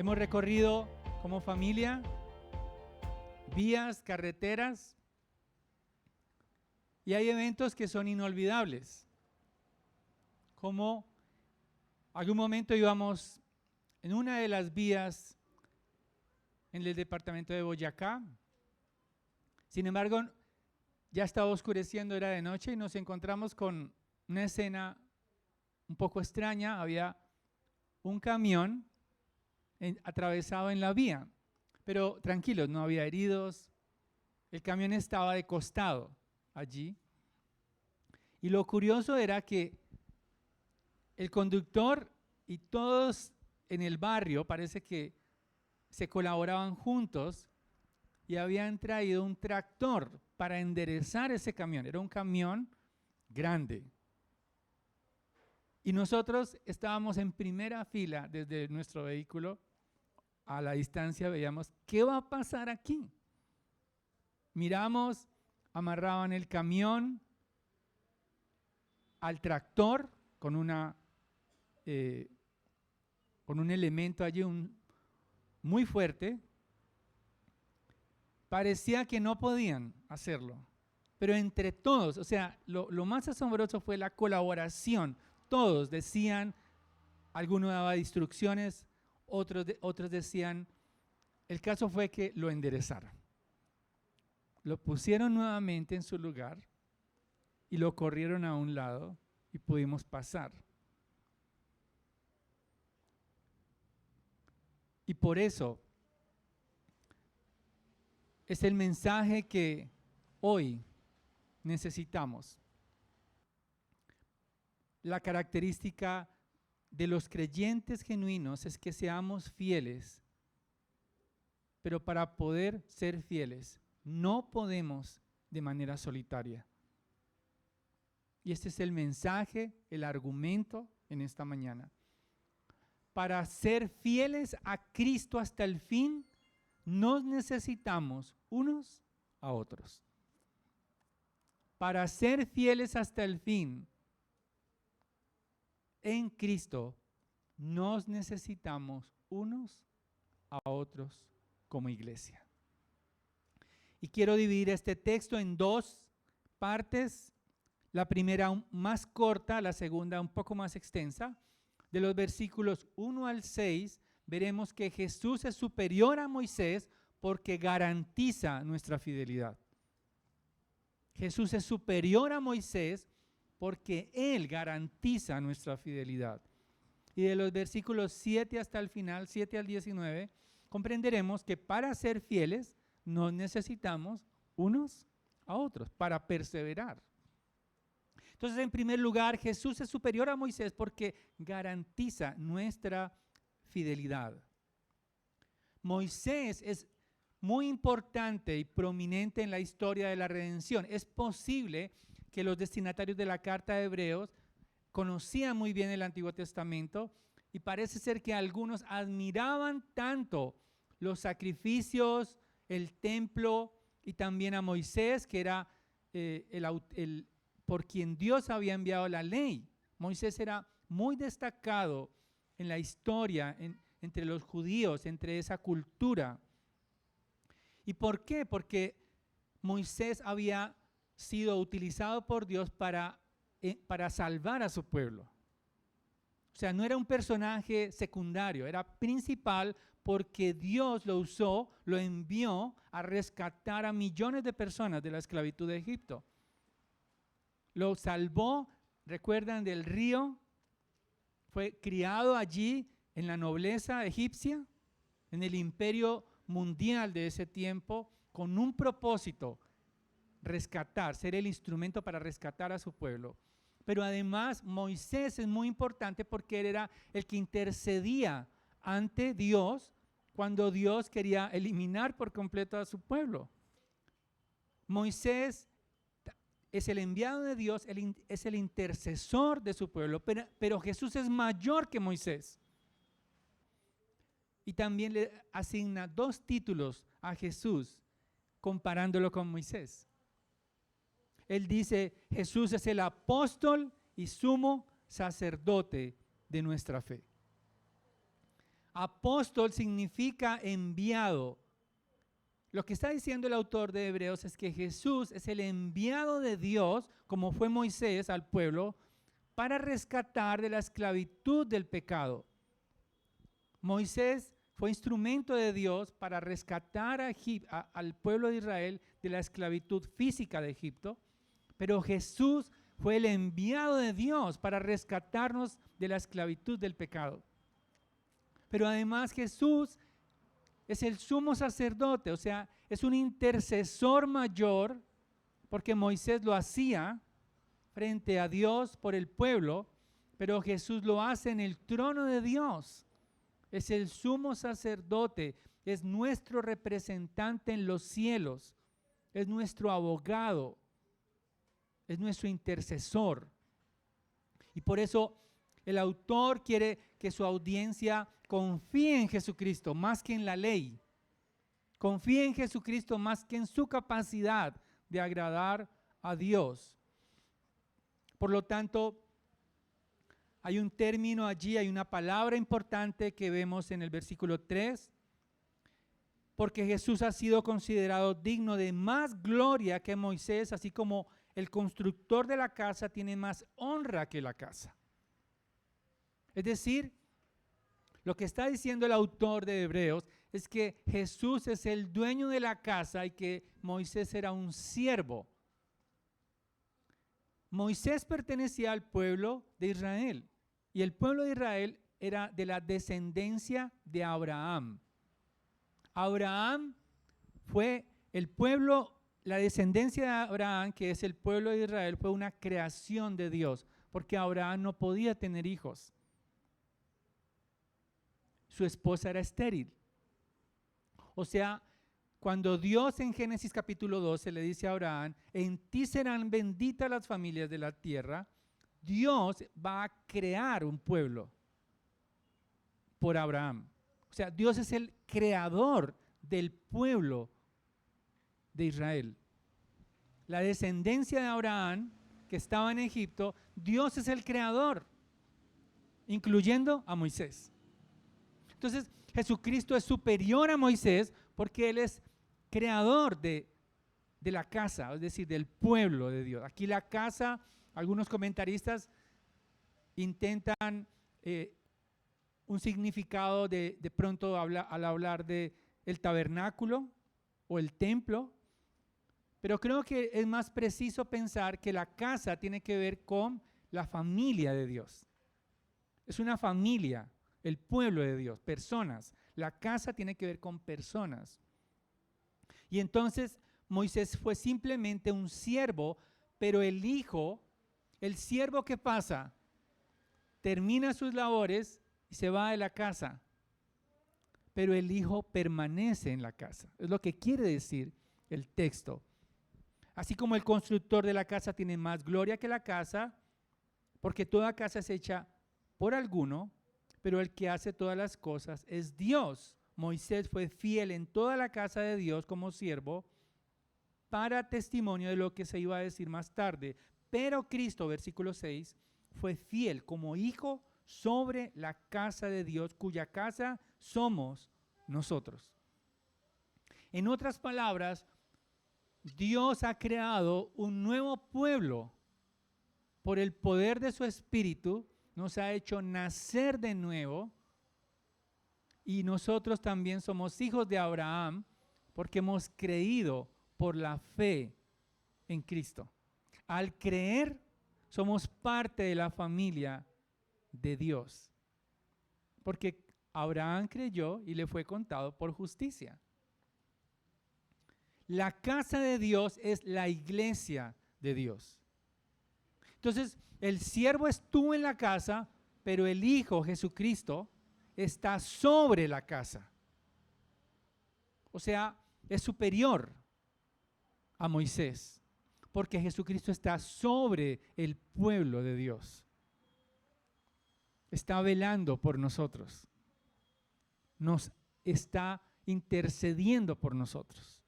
Hemos recorrido como familia vías, carreteras, y hay eventos que son inolvidables. Como algún momento íbamos en una de las vías en el departamento de Boyacá. Sin embargo, ya estaba oscureciendo, era de noche, y nos encontramos con una escena un poco extraña. Había un camión atravesado en la vía, pero tranquilos, no había heridos. El camión estaba de costado allí, y lo curioso era que el conductor y todos en el barrio parece que se colaboraban juntos y habían traído un tractor para enderezar ese camión. Era un camión grande. Y nosotros estábamos en primera fila desde nuestro vehículo. A la distancia veíamos, ¿qué va a pasar aquí? Miramos, amarraban el camión al tractor con un elemento allí muy fuerte. Parecía que no podían hacerlo, pero entre todos, o sea, lo más asombroso fue la colaboración. Todos decían, alguno daba instrucciones, otros decían, el caso fue que lo enderezaron. Lo pusieron nuevamente en su lugar y lo corrieron a un lado y pudimos pasar. Y por eso es el mensaje que hoy necesitamos. La característica de los creyentes genuinos es que seamos fieles, pero para poder ser fieles no podemos de manera solitaria. Y este es el mensaje, el argumento en esta mañana. Para ser fieles a Cristo hasta el fin, nos necesitamos unos a otros. Para ser fieles hasta el fin en Cristo, nos necesitamos unos a otros como iglesia. Y quiero dividir este texto en dos partes. La primera más corta, la segunda un poco más extensa. De los versículos 1 al 6, veremos que Jesús es superior a Moisés porque garantiza nuestra fidelidad. Jesús es superior a Moisés porque Él garantiza nuestra fidelidad. Y de los versículos 7 hasta el final, 7 al 19, comprenderemos que para ser fieles nos necesitamos unos a otros, para perseverar. Entonces, en primer lugar, Jesús es superior a Moisés porque garantiza nuestra fidelidad. Moisés es muy importante y prominente en la historia de la redención. Es posible que los destinatarios de la carta de Hebreos conocían muy bien el Antiguo Testamento y parece ser que algunos admiraban tanto los sacrificios, el templo y también a Moisés, que era por quien Dios había enviado la ley. Moisés era muy destacado en la historia, entre los judíos, entre esa cultura. ¿Y por qué? Porque Moisés había sido utilizado por Dios para salvar a su pueblo. O sea, no era un personaje secundario, era principal porque Dios lo usó, lo envió a rescatar a millones de personas de la esclavitud de Egipto. Lo salvó, recuerdan, del río, fue criado allí en la nobleza egipcia, en el imperio mundial de ese tiempo, con un propósito: rescatar, ser el instrumento para rescatar a su pueblo. Pero además Moisés es muy importante porque él era el que intercedía ante Dios cuando Dios quería eliminar por completo a su pueblo. Moisés es el enviado de Dios, es el intercesor de su pueblo, pero Jesús es mayor que Moisés. Y también le asigna dos títulos a Jesús comparándolo con Moisés. Él dice, Jesús es el apóstol y sumo sacerdote de nuestra fe. Apóstol significa enviado. Lo que está diciendo el autor de Hebreos es que Jesús es el enviado de Dios, como fue Moisés al pueblo, para rescatar de la esclavitud del pecado. Moisés fue instrumento de Dios para rescatar al pueblo de Israel de la esclavitud física de Egipto, pero Jesús fue el enviado de Dios para rescatarnos de la esclavitud del pecado. Pero además Jesús es el sumo sacerdote, o sea, es un intercesor mayor, porque Moisés lo hacía frente a Dios por el pueblo, pero Jesús lo hace en el trono de Dios. Es el sumo sacerdote, es nuestro representante en los cielos, es nuestro abogado, es nuestro intercesor. Y por eso el autor quiere que su audiencia confíe en Jesucristo más que en la ley. Confíe en Jesucristo más que en su capacidad de agradar a Dios. Por lo tanto, hay un término allí, hay una palabra importante que vemos en el versículo 3, porque Jesús ha sido considerado digno de más gloria que Moisés, así como el constructor de la casa tiene más honra que la casa. Es decir, lo que está diciendo el autor de Hebreos es que Jesús es el dueño de la casa y que Moisés era un siervo. Moisés pertenecía al pueblo de Israel y el pueblo de Israel era de la descendencia de Abraham. Abraham fue el pueblo, la descendencia de Abraham, que es el pueblo de Israel, fue una creación de Dios, porque Abraham no podía tener hijos. Su esposa era estéril. O sea, cuando Dios en Génesis capítulo 12 le dice a Abraham, en ti serán benditas las familias de la tierra, Dios va a crear un pueblo por Abraham. O sea, Dios es el creador del pueblo de Israel. La descendencia de Abraham, que estaba en Egipto, Dios es el creador, incluyendo a Moisés. Entonces, Jesucristo es superior a Moisés porque Él es creador de la casa, es decir, del pueblo de Dios. Aquí la casa, algunos comentaristas intentan un significado de pronto al hablar de el tabernáculo o el templo, pero creo que es más preciso pensar que la casa tiene que ver con la familia de Dios. Es una familia, el pueblo de Dios, personas. La casa tiene que ver con personas. Y entonces Moisés fue simplemente un siervo, pero el hijo, el siervo que pasa, termina sus labores y se va de la casa, pero el hijo permanece en la casa. Es lo que quiere decir el texto. Así como el constructor de la casa tiene más gloria que la casa, porque toda casa es hecha por alguno, pero el que hace todas las cosas es Dios. Moisés fue fiel en toda la casa de Dios como siervo para testimonio de lo que se iba a decir más tarde. Pero Cristo, versículo 6, fue fiel como hijo sobre la casa de Dios, cuya casa somos nosotros. En otras palabras, Dios ha creado un nuevo pueblo por el poder de su Espíritu, nos ha hecho nacer de nuevo y nosotros también somos hijos de Abraham porque hemos creído por la fe en Cristo. Al creer, somos parte de la familia de Dios, porque Abraham creyó y le fue contado por justicia. La casa de Dios es la iglesia de Dios. Entonces, el siervo estuvo en la casa, pero el Hijo Jesucristo está sobre la casa. O sea, es superior a Moisés, porque Jesucristo está sobre el pueblo de Dios. Está velando por nosotros. Nos está intercediendo por nosotros.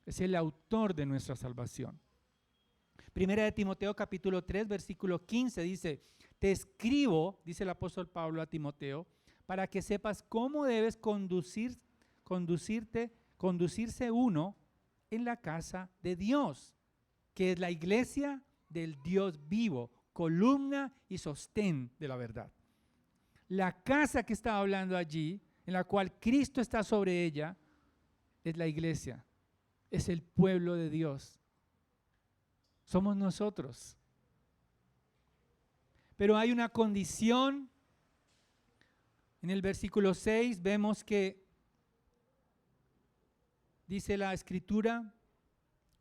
Es el autor de nuestra salvación. Primera de Timoteo capítulo 3, versículo 15 dice, te escribo, dice el apóstol Pablo a Timoteo, para que sepas cómo debes conducirse uno en la casa de Dios, que es la iglesia del Dios vivo, columna y sostén de la verdad. La casa que estaba hablando allí, en la cual Cristo está sobre ella, es la iglesia, es el pueblo de Dios. Somos nosotros. Pero hay una condición. En el versículo 6 vemos que dice la Escritura,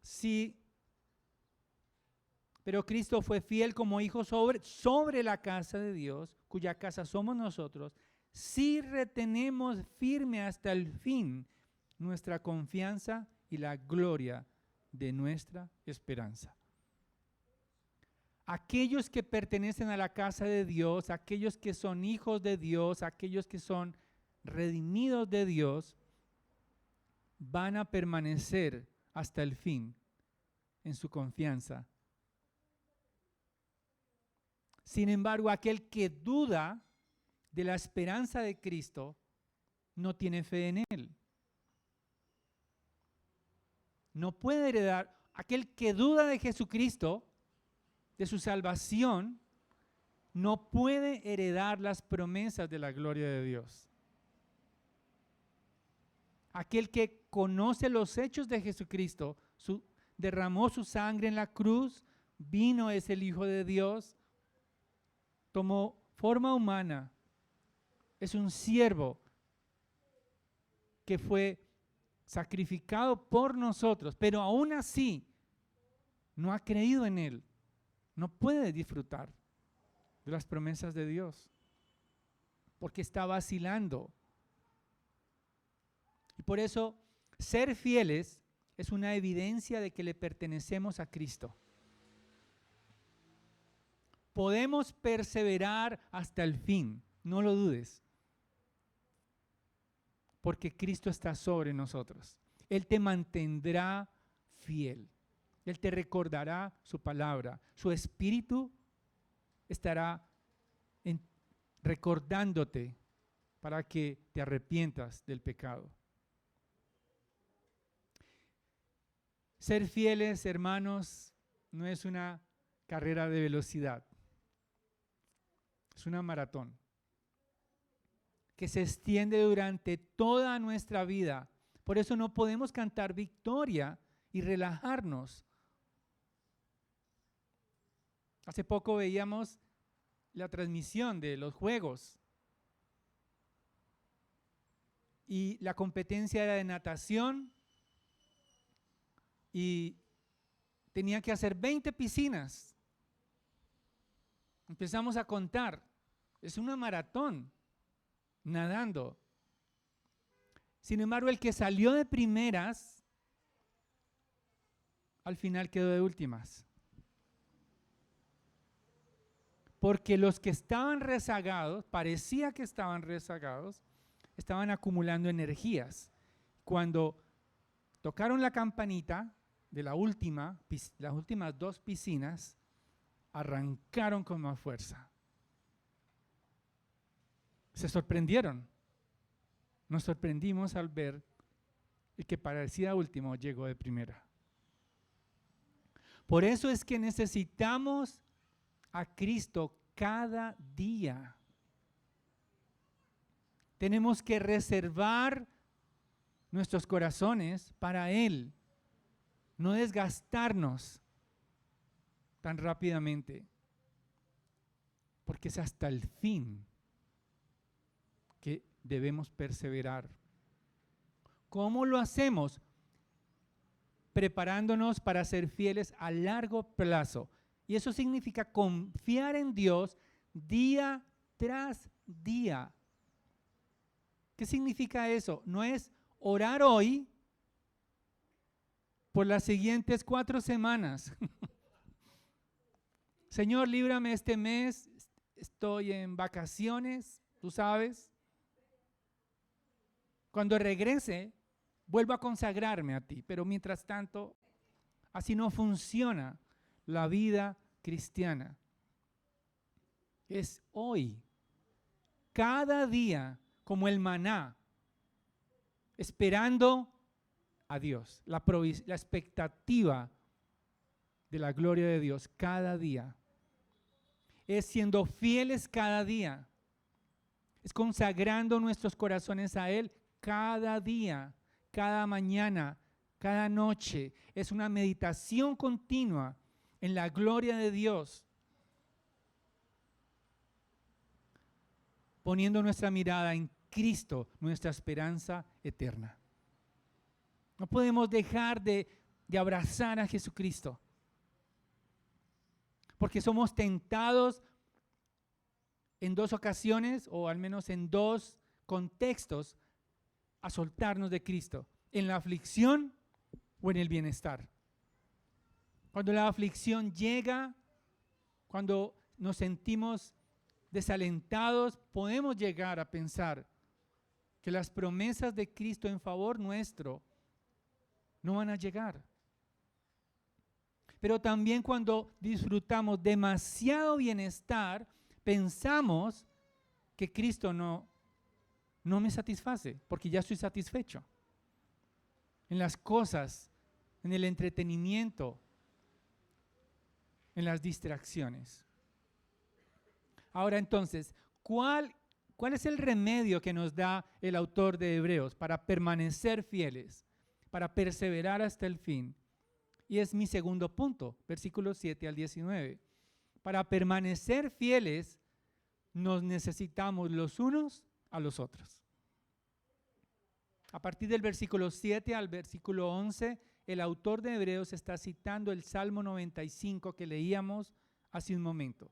sí, pero Cristo fue fiel como hijo sobre la casa de Dios, cuya casa somos nosotros, si retenemos firme hasta el fin nuestra confianza y la gloria de nuestra esperanza. Aquellos que pertenecen a la casa de Dios, aquellos que son hijos de Dios, aquellos que son redimidos de Dios, van a permanecer hasta el fin en su confianza. Sin embargo, aquel que duda de la esperanza de Cristo no tiene fe en Él. No puede heredar. Aquel que duda de Jesucristo, de su salvación, no puede heredar las promesas de la gloria de Dios. Aquel que conoce los hechos de Jesucristo, derramó su sangre en la cruz, vino, es el Hijo de Dios, tomó forma humana, es un siervo que fue sacrificado por nosotros, pero aún así no ha creído en Él. No puede disfrutar de las promesas de Dios porque está vacilando. Y por eso ser fieles es una evidencia de que le pertenecemos a Cristo. Podemos perseverar hasta el fin, no lo dudes, porque Cristo está sobre nosotros. Él te mantendrá fiel. Él te recordará su palabra. Su espíritu estará recordándote para que te arrepientas del pecado. Ser fieles, hermanos, no es una carrera de velocidad. Es una maratón que se extiende durante toda nuestra vida. Por eso no podemos cantar victoria y relajarnos. Hace poco veíamos la transmisión de los juegos y la competencia era de natación y tenía que hacer 20 piscinas. Empezamos a contar, es una maratón nadando. Sin embargo, el que salió de primeras, al final quedó de últimas. Porque los que estaban rezagados, parecía que estaban rezagados, estaban acumulando energías. Cuando tocaron la campanita de las últimas 2 piscinas, arrancaron con más fuerza. Se sorprendieron. Nos sorprendimos al ver el que parecía último llegó de primera. Por eso es que necesitamos a Cristo cada día. Tenemos que reservar nuestros corazones para Él, no desgastarnos tan rápidamente, porque es hasta el fin que debemos perseverar. ¿Cómo lo hacemos? Preparándonos para ser fieles a largo plazo. Y eso significa confiar en Dios día tras día. ¿Qué significa eso? No es orar hoy por las siguientes 4 semanas. Señor, líbrame este mes, estoy en vacaciones, tú sabes. Cuando regrese, vuelvo a consagrarme a ti, pero mientras tanto, así no funciona la vida cristiana. Es hoy. cada día como el maná, esperando a Dios, la expectativa de la gloria de Dios cada día. Es siendo fieles cada día, es consagrando nuestros corazones a Él cada día, cada mañana, cada noche. Es una meditación continua en la gloria de Dios, poniendo nuestra mirada en Cristo, nuestra esperanza eterna. No podemos dejar de abrazar a Jesucristo, porque somos tentados en dos ocasiones, o al menos en dos contextos, a soltarnos de Cristo: en la aflicción o en el bienestar. Cuando la aflicción llega, cuando nos sentimos desalentados, podemos llegar a pensar que las promesas de Cristo en favor nuestro no van a llegar. Pero también cuando disfrutamos demasiado bienestar, pensamos que Cristo no me satisface, porque ya estoy satisfecho en las cosas, en el entretenimiento, en las distracciones. Ahora entonces, ¿cuál es el remedio que nos da el autor de Hebreos para permanecer fieles, para perseverar hasta el fin? Y es mi segundo punto, versículos 7 al 19. Para permanecer fieles, nos necesitamos los unos a los otros. A partir del versículo 7 al versículo 11, el autor de Hebreos está citando el Salmo 95 que leíamos hace un momento.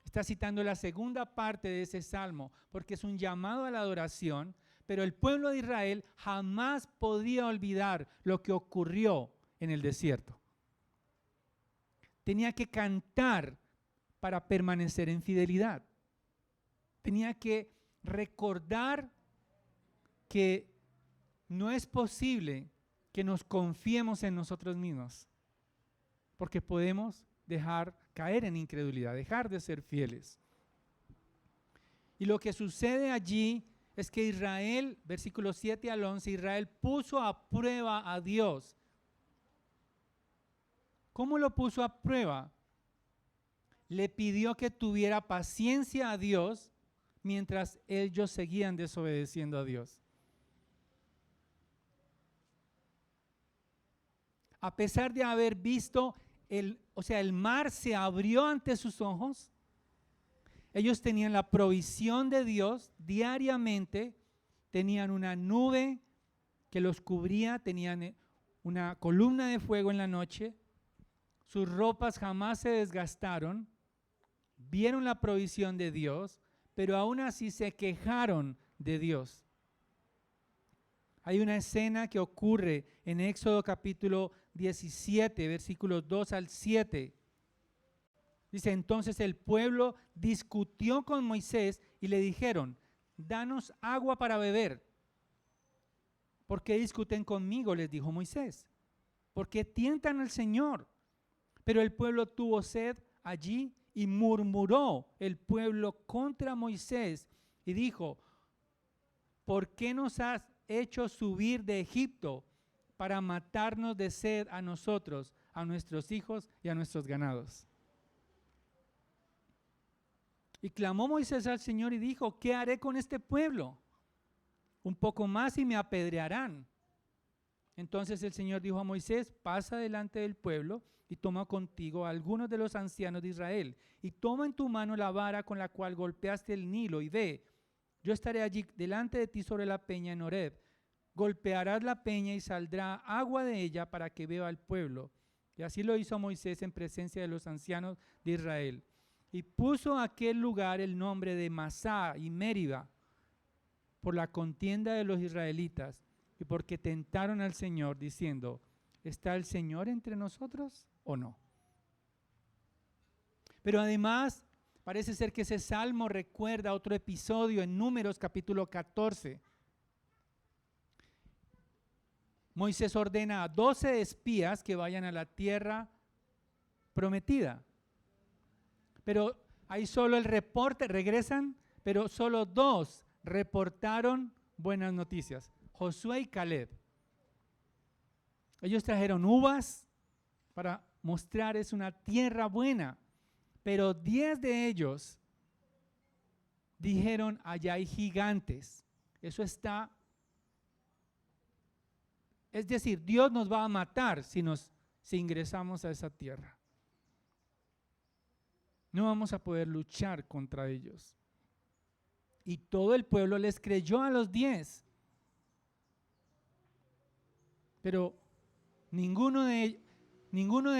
Está citando la segunda parte de ese salmo porque es un llamado a la adoración, pero el pueblo de Israel jamás podía olvidar lo que ocurrió en el desierto. Tenía que cantar para permanecer en fidelidad. Tenía que recordar que no es posible que nos confiemos en nosotros mismos, porque podemos dejar caer en incredulidad, dejar de ser fieles. Y lo que sucede allí es que Israel, versículos 7 al 11, Israel puso a prueba a Dios. ¿Cómo lo puso a prueba? Le pidió que tuviera paciencia a Dios mientras ellos seguían desobedeciendo a Dios. A pesar de haber visto el mar se abrió ante sus ojos, ellos tenían la provisión de Dios diariamente, tenían una nube que los cubría, tenían una columna de fuego en la noche, sus ropas jamás se desgastaron, vieron la provisión de Dios, pero aún así se quejaron de Dios. Hay una escena que ocurre en Éxodo capítulo 17, versículos 2 al 7. Dice: entonces el pueblo discutió con Moisés y le dijeron: danos agua para beber. ¿Por qué discuten conmigo?, les dijo Moisés. ¿Por qué tientan al Señor? Pero el pueblo tuvo sed allí y murmuró el pueblo contra Moisés y dijo: ¿por qué nos has hecho subir de Egipto para matarnos de sed a nosotros, a nuestros hijos y a nuestros ganados? Y clamó Moisés al Señor y dijo: ¿qué haré con este pueblo? Un poco más y me apedrearán. Entonces el Señor dijo a Moisés: pasa delante del pueblo y toma contigo a algunos de los ancianos de Israel y toma en tu mano la vara con la cual golpeaste el Nilo y ve, yo estaré allí delante de ti sobre la peña en Horeb. Golpearás la peña y saldrá agua de ella para que beba el pueblo. Y así lo hizo Moisés en presencia de los ancianos de Israel. Y puso a aquel lugar el nombre de Masá y Meriba por la contienda de los israelitas y porque tentaron al Señor diciendo: ¿está el Señor entre nosotros o no? Pero además parece ser que ese salmo recuerda otro episodio en Números capítulo 14. Moisés ordena a 12 espías que vayan a la tierra prometida. Pero hay solo el reporte, regresan, pero solo 2 reportaron buenas noticias: Josué y Caleb. Ellos trajeron uvas para mostrar es una tierra buena, pero 10 de ellos dijeron: allá hay gigantes. Eso está, es decir, Dios nos va a matar si ingresamos a esa tierra. No vamos a poder luchar contra ellos. Y todo el pueblo les creyó a los 10. Pero ninguno de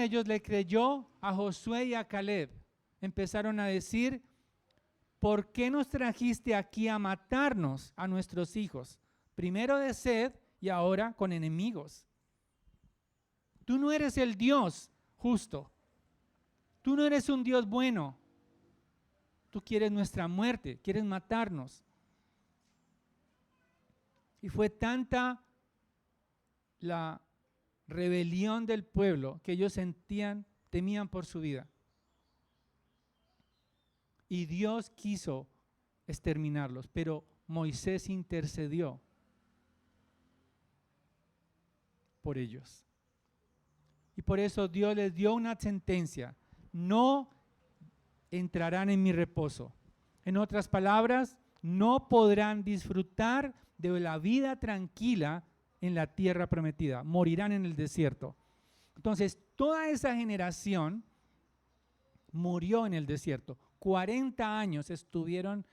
ellos le creyó a Josué y a Caleb. Empezaron a decir: ¿por qué nos trajiste aquí a matarnos a nuestros hijos? Primero de sed y ahora con enemigos. Tú no eres el Dios justo. Tú no eres un Dios bueno. Tú quieres nuestra muerte, quieres matarnos. Y fue tanta la rebelión del pueblo que ellos temían por su vida. Y Dios quiso exterminarlos, pero Moisés intercedió por ellos. Y por eso Dios les dio una sentencia: no entrarán en mi reposo. En otras palabras, no podrán disfrutar de la vida tranquila en la tierra prometida. Morirán en el desierto. Entonces, toda esa generación murió en el desierto. 40 años estuvieron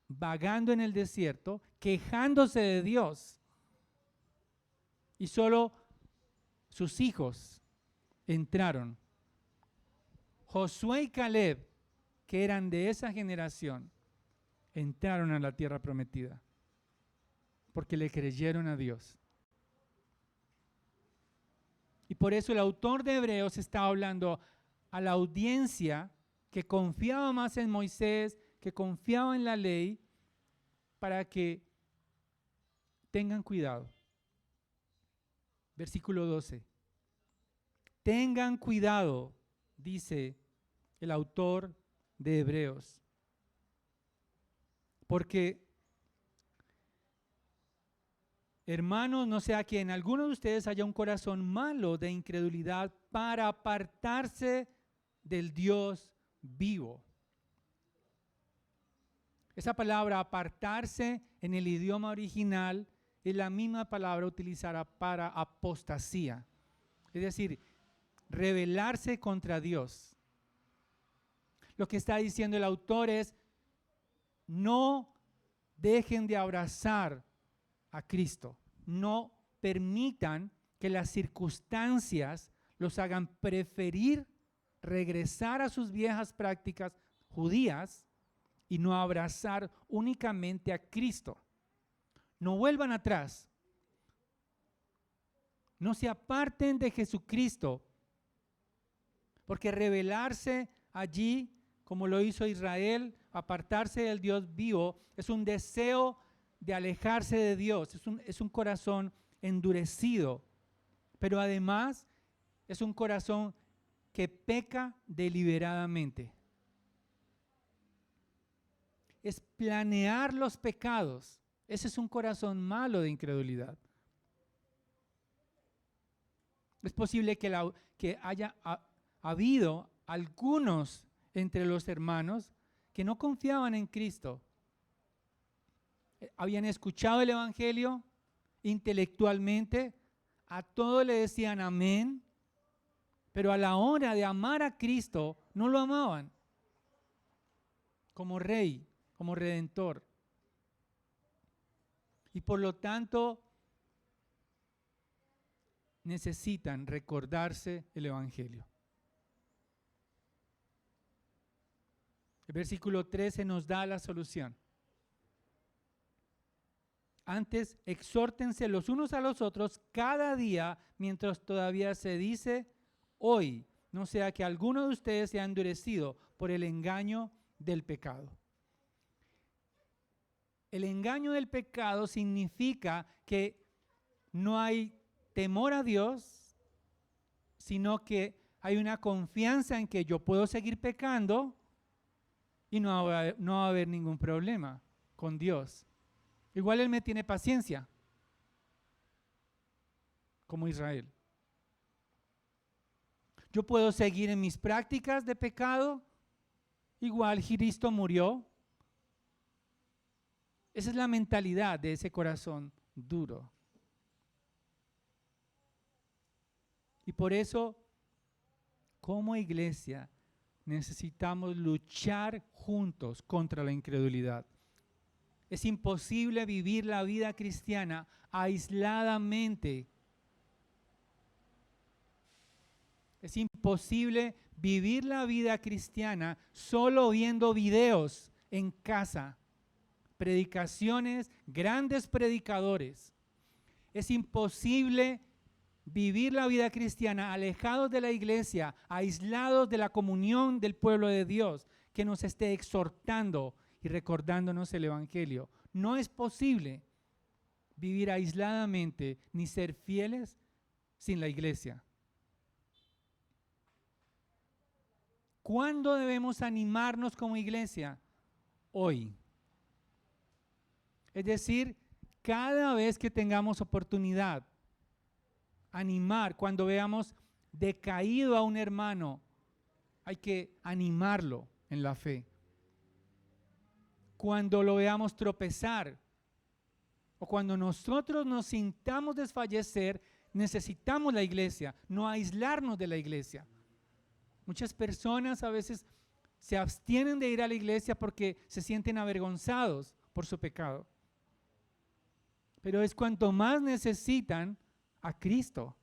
vagando en el desierto, quejándose de Dios. Y solo sus hijos entraron. Josué y Caleb, que eran de esa generación, entraron a la tierra prometida porque le creyeron a Dios. Y por eso el autor de Hebreos está hablando a la audiencia que confiaba más en Moisés, que confiaba en la ley, para que tengan cuidado. Versículo 12. Tengan cuidado, dice el autor de Hebreos, porque, hermanos, no sea que en alguno de ustedes haya un corazón malo de incredulidad para apartarse del Dios vivo. Esa palabra apartarse en el idioma original es la misma palabra utilizada para apostasía, es decir, rebelarse contra Dios. Lo que está diciendo el autor es: no dejen de abrazar a Cristo, no permitan que las circunstancias los hagan preferir regresar a sus viejas prácticas judías y no abrazar únicamente a Cristo. No vuelvan atrás, no se aparten de Jesucristo, porque rebelarse allí, como lo hizo Israel, apartarse del Dios vivo, es un deseo de alejarse de Dios, es un corazón endurecido, pero además es un corazón que peca deliberadamente. Es planear los pecados. Ese es un corazón malo de incredulidad. Es posible que haya habido algunos entre los hermanos que no confiaban en Cristo. Habían escuchado el evangelio intelectualmente, a todo le decían amén, pero a la hora de amar a Cristo no lo amaban como Rey, como Redentor. Y por lo tanto necesitan recordarse el evangelio. El versículo 13 nos da la solución. Antes, exhórtense los unos a los otros cada día mientras todavía se dice hoy, no sea que alguno de ustedes sea endurecido por el engaño del pecado. El engaño del pecado significa que no hay temor a Dios, sino que hay una confianza en que yo puedo seguir pecando y no va a haber ningún problema. con Dios. Igual Él me tiene paciencia, como Israel. Yo puedo seguir en mis prácticas de pecado, igual Cristo murió. Esa es la mentalidad de ese corazón duro. Y por eso, como iglesia, necesitamos luchar juntos contra la incredulidad. Es imposible vivir la vida cristiana aisladamente. Es imposible vivir la vida cristiana solo viendo videos en casa, predicaciones, grandes predicadores. Es imposible vivir la vida cristiana alejados de la iglesia, aislados de la comunión del pueblo de Dios, que nos esté exhortando y recordándonos el Evangelio. No es posible vivir aisladamente ni ser fieles sin la iglesia. ¿Cuándo debemos animarnos como iglesia? Hoy. Es decir, cada vez que tengamos oportunidad, animar. Cuando veamos decaído a un hermano, hay que animarlo en la fe. Cuando lo veamos tropezar o cuando nosotros nos sintamos desfallecer, necesitamos la iglesia, no aislarnos de la iglesia. Muchas personas a veces se abstienen de ir a la iglesia porque se sienten avergonzados por su pecado. Pero es cuanto más necesitan a Cristo.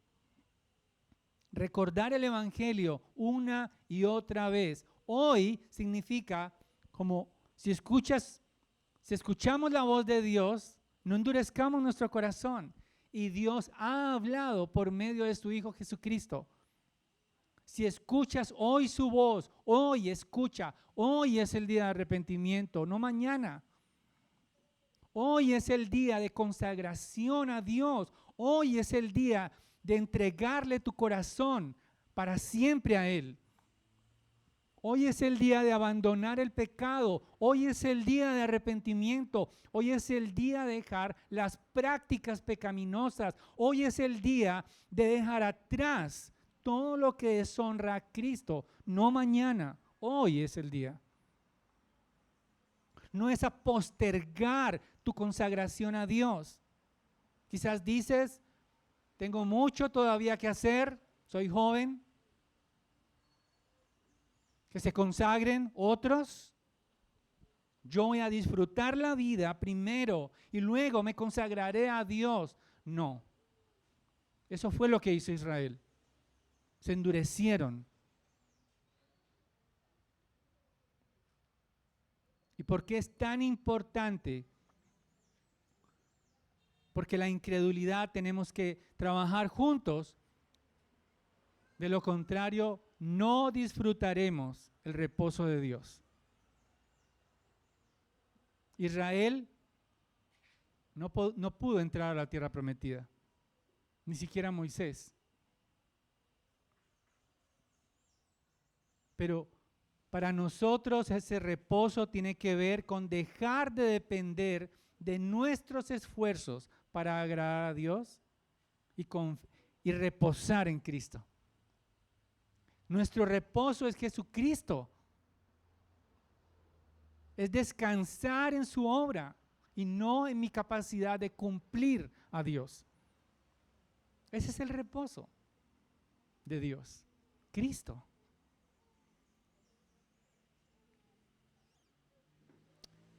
Recordar el Evangelio una y otra vez. Hoy significa como si escuchamos la voz de Dios, no endurezcamos nuestro corazón. Y Dios ha hablado por medio de su Hijo Jesucristo. Si escuchas hoy su voz, hoy escucha, hoy es el día de arrepentimiento, no mañana. Hoy es el día de consagración a Dios. Hoy es el día de entregarle tu corazón para siempre a Él. Hoy es el día de abandonar el pecado. Hoy es el día de arrepentimiento. Hoy es el día de dejar las prácticas pecaminosas. Hoy es el día de dejar atrás todo lo que deshonra a Cristo. No mañana, hoy es el día. No es a postergar tu consagración a Dios. Quizás dices, tengo mucho todavía que hacer, soy joven. Que se consagren otros. Yo voy a disfrutar la vida primero y luego me consagraré a Dios. No. Eso fue lo que hizo Israel. Se endurecieron. ¿Y por qué es tan importante? Porque la incredulidad tenemos que trabajar juntos. De lo contrario, no disfrutaremos el reposo de Dios. Israel no pudo entrar a la tierra prometida, ni siquiera Moisés. Pero para nosotros ese reposo tiene que ver con dejar de depender de nuestros esfuerzos para agradar a Dios y reposar en Cristo. Nuestro reposo es Jesucristo. Es descansar en su obra y no en mi capacidad de cumplir a Dios. Ese es el reposo de Dios, Cristo.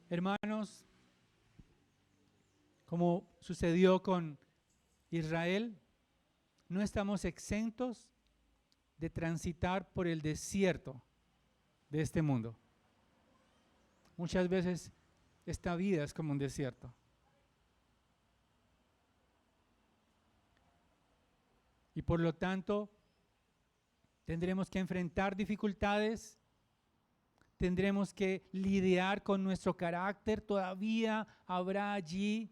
Hermanos, como sucedió con Israel, no estamos exentos de transitar por el desierto de este mundo. Muchas veces esta vida es como un desierto. Y por lo tanto, tendremos que enfrentar dificultades, tendremos que lidiar con nuestro carácter, todavía habrá allí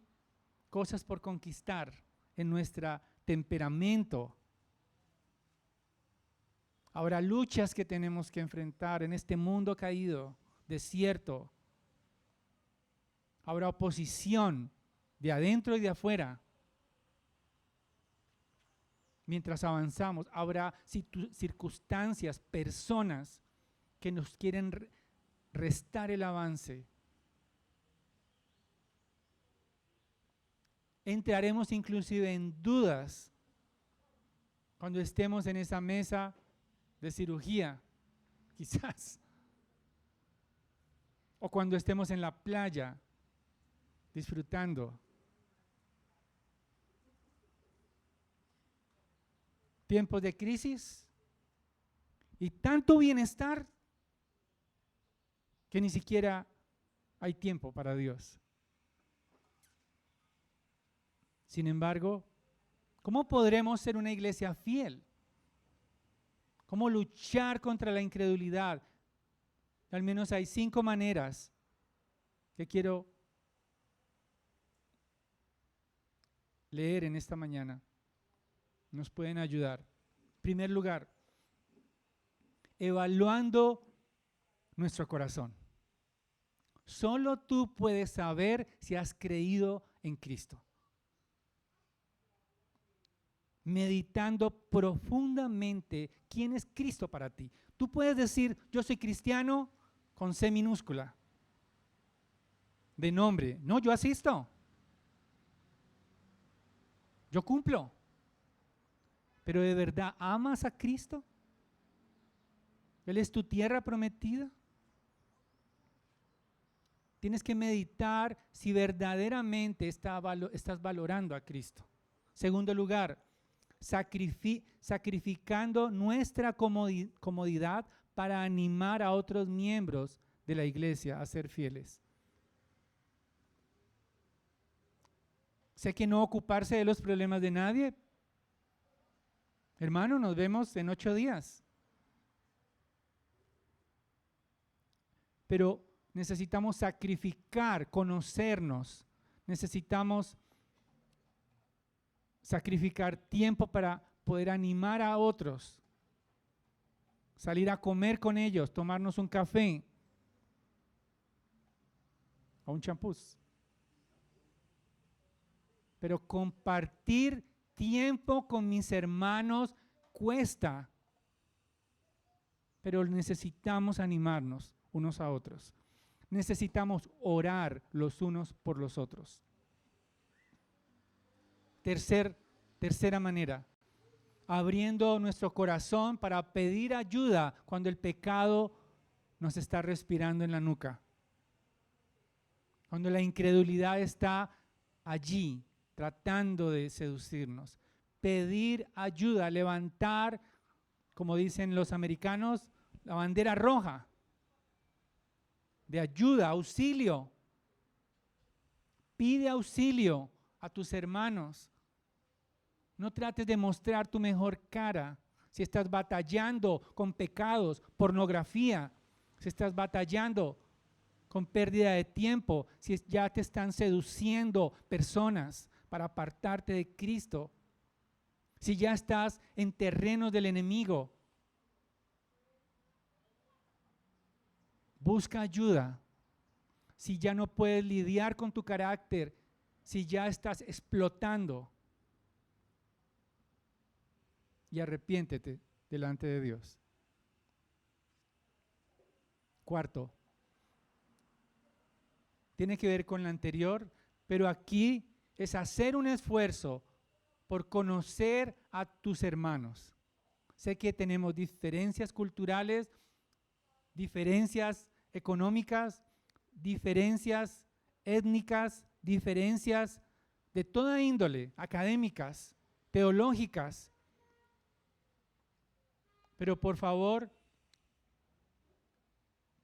cosas por conquistar en nuestro temperamento. Habrá luchas que tenemos que enfrentar en este mundo caído, desierto. habrá oposición de adentro y de afuera. Mientras avanzamos, habrá circunstancias, personas que nos quieren restar el avance. Entraremos inclusive en dudas cuando estemos en esa mesa de cirugía, quizás. O cuando estemos en la playa disfrutando. Tiempos de crisis y tanto bienestar que ni siquiera hay tiempo para Dios. Sin embargo, ¿cómo podremos ser una iglesia fiel? ¿Cómo luchar contra la incredulidad? Al menos hay 5 maneras que quiero leer en esta mañana. Nos pueden ayudar. En primer lugar, evaluando nuestro corazón. Solo tú puedes saber si has creído en Cristo. Meditando profundamente quién es Cristo para ti. Tú puedes decir, yo soy cristiano con C minúscula, de nombre. No, yo asisto. Yo cumplo. Pero ¿de verdad amas a Cristo? ¿Él es tu tierra prometida? Tienes que meditar si verdaderamente estás valorando a Cristo. Segundo lugar, sacrificando nuestra comodidad para animar a otros miembros de la iglesia a ser fieles. Sé que no ocuparse de los problemas de nadie. Hermano, nos vemos en 8 días. Pero necesitamos sacrificar, conocernos. Necesitamos sacrificar tiempo para poder animar a otros. Salir a comer con ellos, tomarnos un café o un champús. Pero compartir tiempo con mis hermanos cuesta, pero necesitamos animarnos unos a otros. Necesitamos orar los unos por los otros. Tercera manera, abriendo nuestro corazón para pedir ayuda cuando el pecado nos está respirando en la nuca. Cuando la incredulidad está allí tratando de seducirnos. Pedir ayuda, levantar, como dicen los americanos, la bandera roja de ayuda, auxilio. Pide auxilio a tus hermanos. No trates de mostrar tu mejor cara. Si estás batallando con pecados, pornografía, si estás batallando con pérdida de tiempo, si ya te están seduciendo personas para apartarte de Cristo, si ya estás en terrenos del enemigo, busca ayuda. Si ya no puedes lidiar con tu carácter, si ya estás explotando, y arrepiéntete delante de Dios. Cuarto, tiene que ver con la anterior, pero aquí es hacer un esfuerzo por conocer a tus hermanos. Sé que tenemos diferencias culturales, diferencias económicas, diferencias étnicas, diferencias de toda índole, académicas, teológicas. Pero por favor,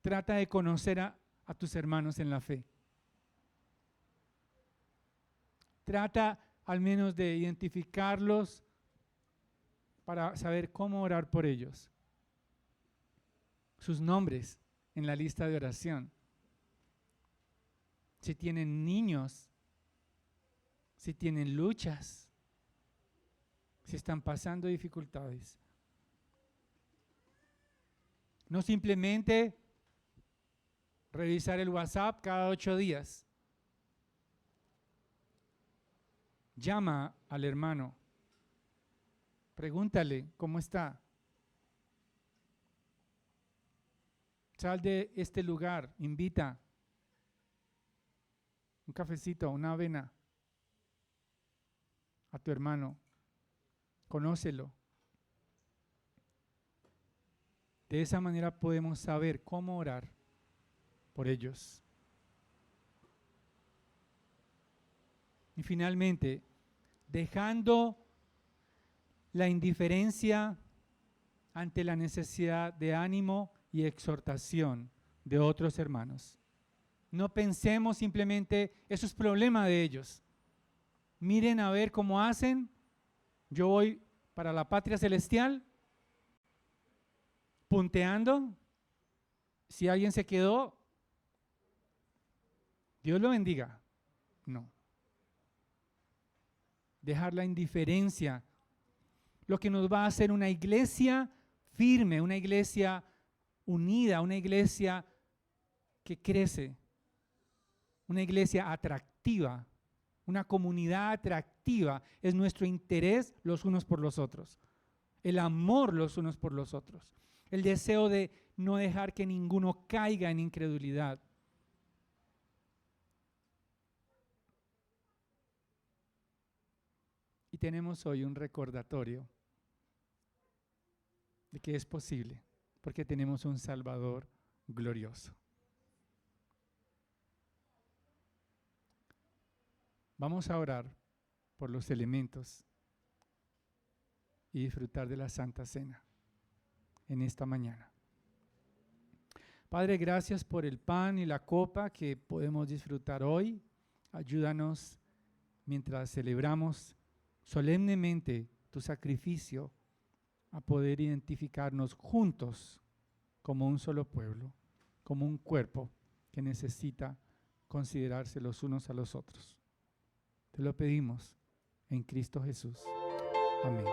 trata de conocer a tus hermanos en la fe. Trata al menos de identificarlos para saber cómo orar por ellos. Sus nombres en la lista de oración. Si tienen niños, si tienen luchas, si están pasando dificultades. No simplemente revisar el WhatsApp cada 8 días. llama al hermano, pregúntale cómo está. Sal de este lugar, invita un cafecito, una avena a tu hermano, conócelo. De esa manera podemos saber cómo orar por ellos. Y finalmente, dejando la indiferencia ante la necesidad de ánimo y exhortación de otros hermanos. No pensemos simplemente, eso es problema de ellos. Miren a ver cómo hacen. Yo voy para la patria celestial, punteando. Si alguien se quedó, Dios lo bendiga. No. Dejar la indiferencia, lo que nos va a hacer una iglesia firme, una iglesia unida, una iglesia que crece, una iglesia atractiva, una comunidad atractiva, es nuestro interés los unos por los otros, el amor los unos por los otros, el deseo de no dejar que ninguno caiga en incredulidad. Y tenemos hoy un recordatorio de que es posible, porque tenemos un Salvador glorioso. Vamos a orar por los elementos y disfrutar de la Santa Cena en esta mañana. Padre, gracias por el pan y la copa que podemos disfrutar hoy. Ayúdanos mientras celebramos solemnemente tu sacrificio a poder identificarnos juntos como un solo pueblo, como un cuerpo que necesita considerarse los unos a los otros. Te lo pedimos en Cristo Jesús. Amén.